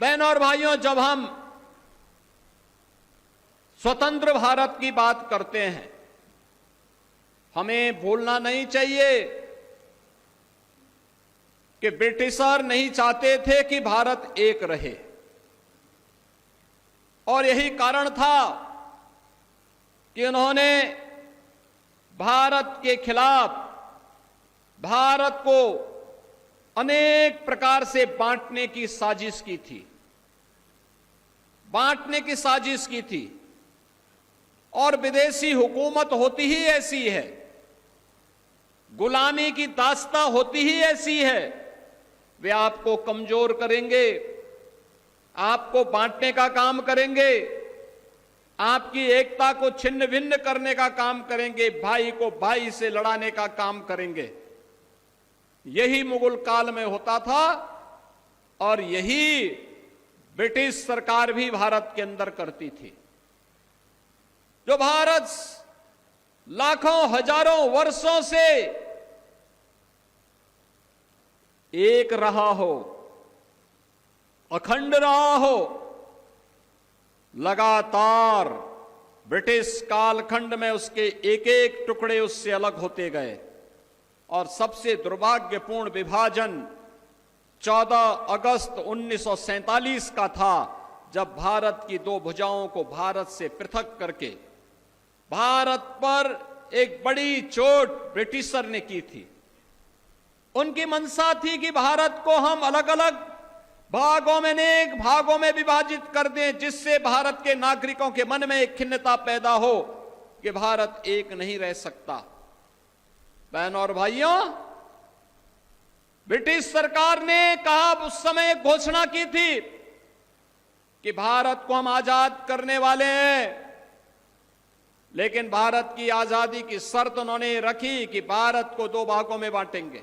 बहनों और भाइयों, जब हम स्वतंत्र भारत की बात करते हैं, हमें भूलना नहीं चाहिए कि ब्रिटिशर नहीं चाहते थे कि भारत एक रहे, और यही कारण था कि उन्होंने भारत के खिलाफ भारत को अनेक प्रकार से बांटने की साजिश की थी। और विदेशी हुकूमत होती ही ऐसी है, गुलामी की दास्ता होती ही ऐसी है। वे आपको कमजोर करेंगे, आपको बांटने का काम करेंगे, आपकी एकता को छिन्न भिन्न करने का काम करेंगे, भाई को भाई से लड़ाने का काम करेंगे। यही मुगल काल में होता था और यही ब्रिटिश सरकार भी भारत के अंदर करती थी। जो भारत लाखों हजारों वर्षों से एक रहा हो, अखंड रहा हो, लगातार ब्रिटिश कालखंड में उसके एक एक टुकड़े उससे अलग होते गए, और सबसे दुर्भाग्यपूर्ण विभाजन 14 अगस्त 1947 का था, जब भारत की दो भुजाओं को भारत से पृथक करके भारत पर एक बड़ी चोट ब्रिटिशर ने की थी। उनकी मंशा थी कि भारत को हम अलग अलग भागों में, अनेक भागों में विभाजित कर दें, जिससे भारत के नागरिकों के मन में एक खिन्नता पैदा हो कि भारत एक नहीं रह सकता। बहनों और भाइयों, ब्रिटिश सरकार ने कहा, उस समय घोषणा की थी कि भारत को हम आजाद करने वाले हैं, लेकिन भारत की आजादी की शर्त उन्होंने रखी कि भारत को दो भागों में बांटेंगे।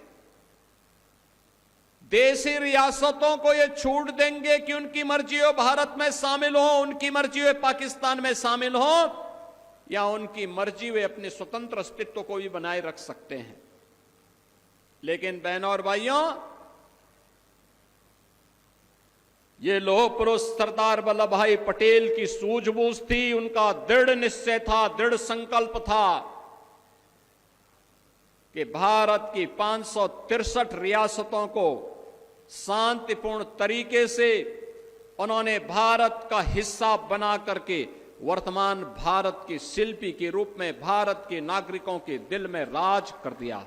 देशी रियासतों को यह छूट देंगे कि उनकी मर्जी हो भारत में शामिल हो, उनकी मर्जी हो पाकिस्तान में शामिल हो, या उनकी मर्जी वे अपने स्वतंत्र अस्तित्व को भी बनाए रख सकते हैं। लेकिन बहनों और भाइयों, ये लौह पुरुष सरदार वल्लभ भाई पटेल की सूझबूझ थी, उनका दृढ़ निश्चय था, दृढ़ संकल्प था कि भारत की 563 रियासतों को शांतिपूर्ण तरीके से उन्होंने भारत का हिस्सा बना करके वर्तमान भारत के शिल्पी के रूप में भारत के नागरिकों के दिल में राज कर दिया।